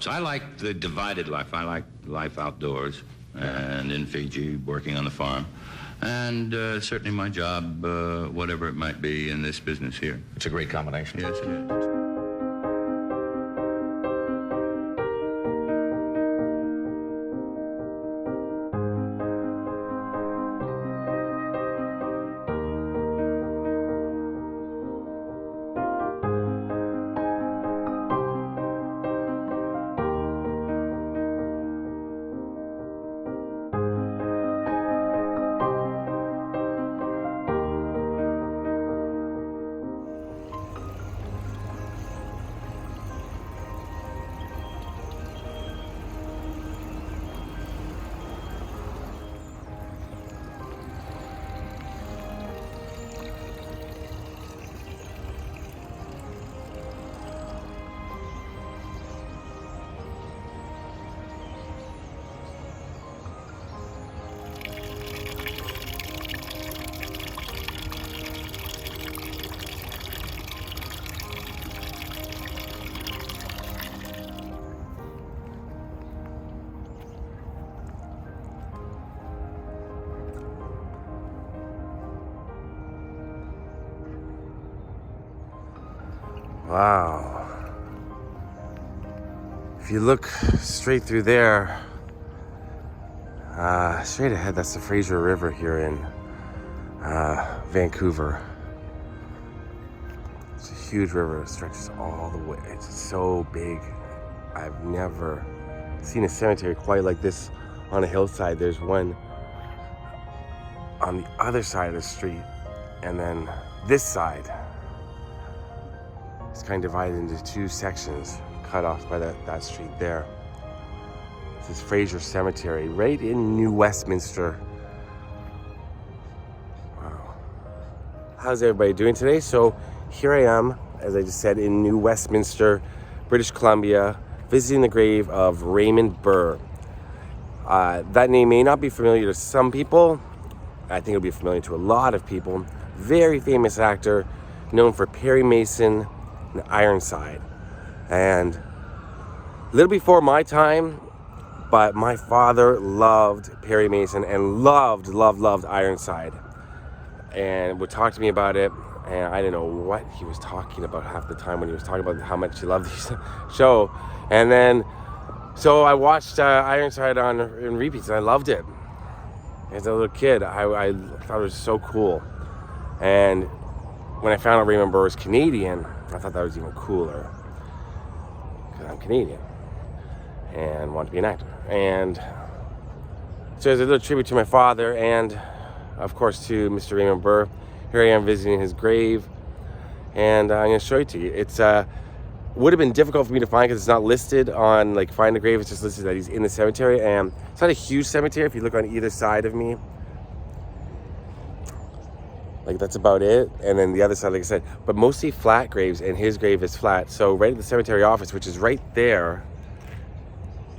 So I like the divided life. I like life outdoors and in Fiji, working on the farm. And certainly my job, whatever it might be in this business here. It's a great combination. Yes, it is. Wow. If you look straight through there, straight ahead, that's the Fraser River here in Vancouver. It's a huge river. It stretches all the way. It's so big. I've never seen a cemetery quite like this on a hillside. There's one on the other side of the street, and then this side. It's kind of divided into two sections, cut off by that street there. This is Fraser Cemetery, right in New Westminster. Wow. How's everybody doing today? So here I am, as I just said, in New Westminster, British Columbia, visiting the grave of Raymond Burr. That name may not be familiar to some people. I think it'll be familiar to a lot of people. Very famous actor, known for Perry Mason and Ironside. And a little before my time, but my father loved Perry Mason and loved Ironside, and would talk to me about it, and I didn't know what he was talking about half the time when he was talking about how much he loved the show. And then so I watched Ironside in repeats, and I loved it. As a little kid, I thought it was so cool. And when I found out Raymond Burr was Canadian, I thought that was even cooler, because I'm Canadian and want to be an actor. And so as a little tribute to my father, and of course to Mr. Raymond Burr, here I am visiting his grave, and I'm going to show it to you. It's would have been difficult for me to find because it's not listed on like Find a Grave. It's just listed that he's in the cemetery, and it's not a huge cemetery. If you look on either side of me, like that's about it. And then the other side, like I said, but mostly flat graves, and his grave is flat. So right at the cemetery office, which is right there,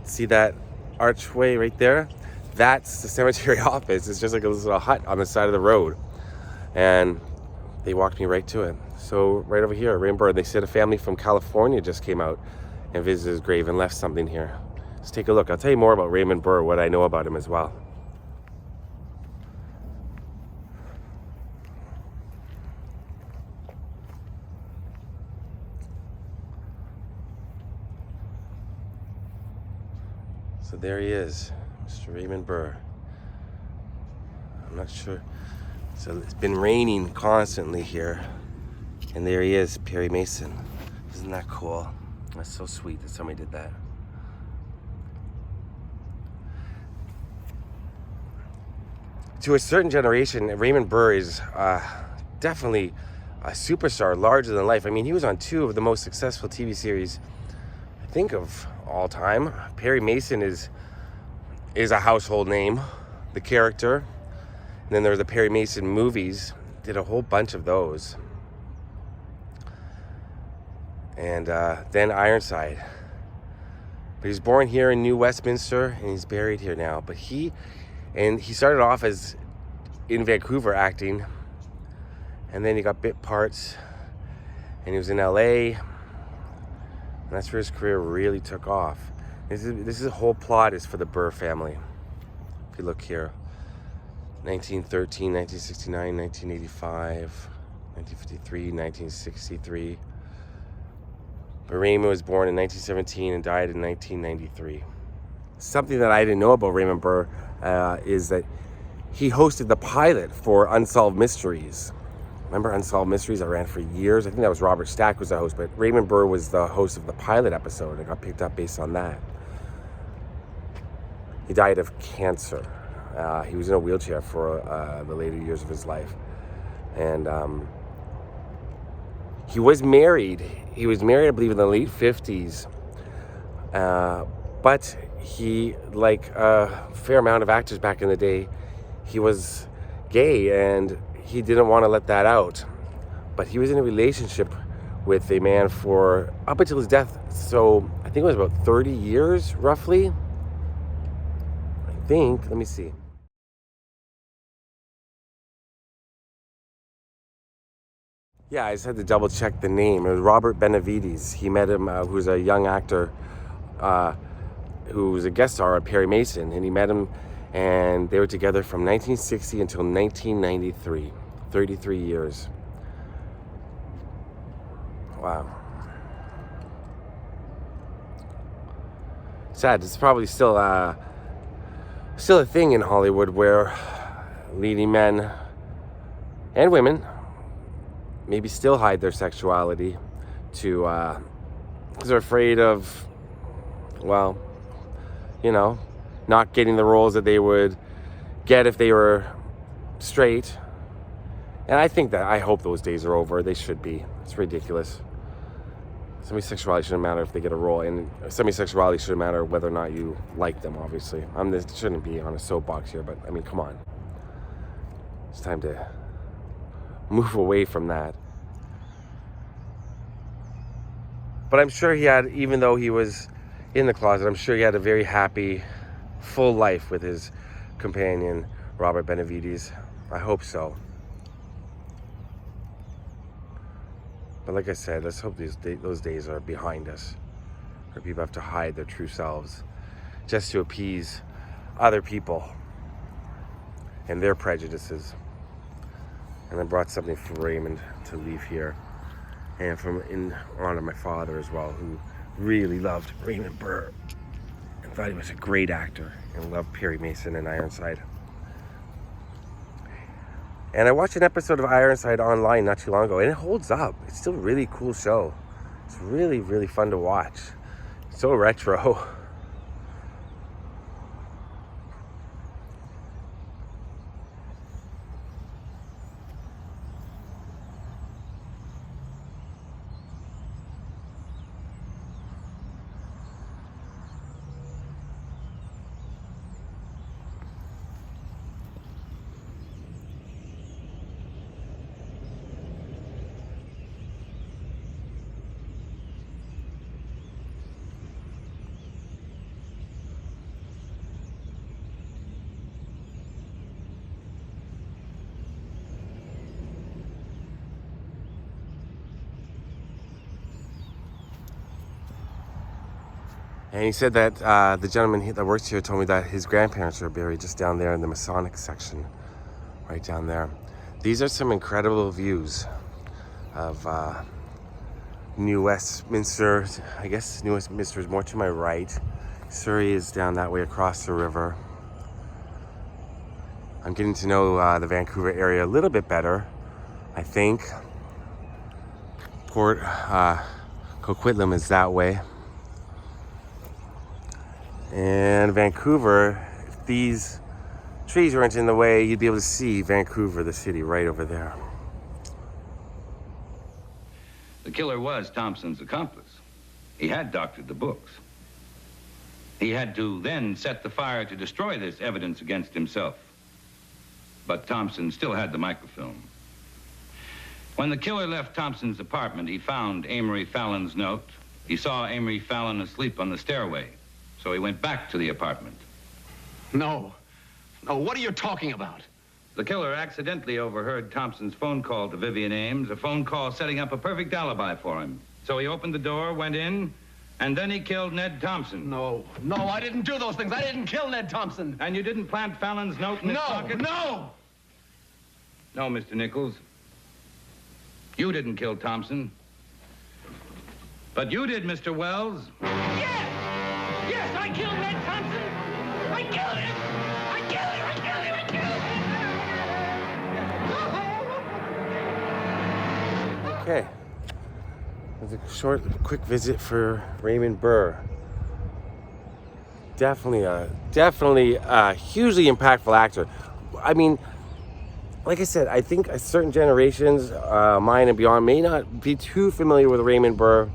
see that archway right there? That's the cemetery office. It's just like a little hut on the side of the road. And they walked me right to it. So right over here, Raymond Burr, they said a family from California just came out and visited his grave and left something here. Let's take a look. I'll tell you more about Raymond Burr, what I know about him as well. So there he is, Mr. Raymond Burr. I'm not sure. So it's been raining constantly here. And there he is, Perry Mason. Isn't that cool? That's so sweet that somebody did that. To a certain generation, Raymond Burr is definitely a superstar, larger than life. I mean, he was on 2 of the most successful TV series, I think, of all time. Perry Mason is a household name, the character. And then there were the Perry Mason movies, did a whole bunch of those. And then Ironside. But he was born here in New Westminster, and he's buried here now. But he started off as in Vancouver acting, and then he got bit parts, and he was in LA, and that's where his career really took off. This is the whole plot is for the Burr family. If you look here, 1913, 1969, 1985, 1953, 1963. But Raymond was born in 1917 and died in 1993. Something that I didn't know about Raymond Burr is that he hosted the pilot for Unsolved Mysteries. Remember Unsolved Mysteries? I ran for years. I think that was Robert Stack was the host, but Raymond Burr was the host of the pilot episode. It got picked up based on that. He died of cancer. He was in a wheelchair for the later years of his life. And he was married. He was married, I believe, in the late 50s. But he, like a fair amount of actors back in the day, he was gay and he didn't want to let that out. But he was in a relationship with a man for up until his death. So I think it was about 30 years, roughly. Let me see. Yeah, I just had to double check the name. It was Robert Benavides. He met him, who's a young actor who was a guest star at Perry Mason, and he met him, and they were together from 1960 until 1993, 33 years. Wow. Sad. It's probably still a thing in Hollywood where leading men and women maybe still hide their sexuality because they're afraid of, well, not getting the roles that they would get if they were straight. And I hope those days are over. They should be. It's ridiculous. Semi-sexuality shouldn't matter if they get a role, and semi-sexuality shouldn't matter whether or not you like them, obviously. This shouldn't be on a soapbox here, but come on. It's time to move away from that. But I'm sure he had, even though he was in the closet, I'm sure he had a very happy, full life with his companion, Robert Benavides. I hope so. But like I said, let's hope those days are behind us, where people have to hide their true selves just to appease other people and their prejudices. And I brought something for Raymond to leave here, and in honor of my father as well, who really loved Raymond Burr and thought he was a great actor and loved Perry Mason and Ironside. And I watched an episode of Ironside online not too long ago, and it holds up. It's still a really cool show. It's really, really fun to watch. It's so retro. And he said that the gentleman that works here told me that his grandparents are buried just down there in the Masonic section, right down there. These are some incredible views of New Westminster. I guess New Westminster is more to my right. Surrey is down that way across the river. I'm getting to know the Vancouver area a little bit better, I think. Port Coquitlam is that way. And Vancouver, if these trees weren't in the way, you'd be able to see Vancouver, the city, right over there. The killer was Thompson's accomplice. He had doctored the books. He had to then set the fire to destroy this evidence against himself. But Thompson still had the microfilm. When the killer left Thompson's apartment, he found Amory Fallon's note. He saw Amory Fallon asleep on the stairway. So he went back to the apartment. No, what are you talking about? The killer accidentally overheard Thompson's phone call to Vivian Ames, a phone call setting up a perfect alibi for him. So he opened the door, went in, And then he killed Ned Thompson. No, I didn't do those things. I didn't kill Ned Thompson. And you didn't plant Fallon's note in his pocket? No! No, Mr. Nichols. You didn't kill Thompson. But you did, Mr. Wells. Yes! Yes, I killed Ned Thompson! I killed him! I killed him! I killed him! I killed him! Okay. That's a short, quick visit for Raymond Burr. Definitely a hugely impactful actor. I mean, like I said, I think certain generations, mine and beyond, may not be too familiar with Raymond Burr.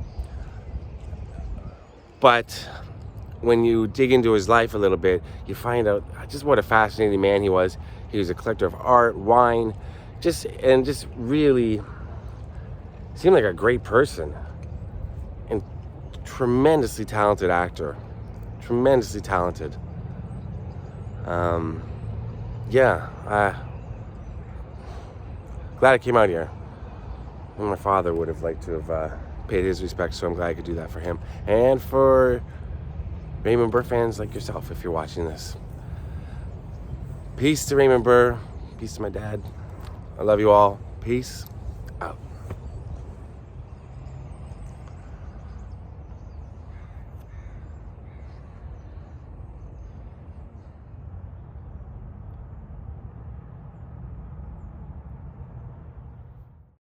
But when you dig into his life a little bit, you find out just what a fascinating man he was. He was a collector of art, wine, just really seemed like a great person. And tremendously talented actor. Tremendously talented. Glad I came out here. And my father would have liked to have paid his respects, so I'm glad I could do that for him. And for Raymond Burr fans like yourself, if you're watching this. Peace to Raymond Burr. Peace to my dad. I love you all. Peace.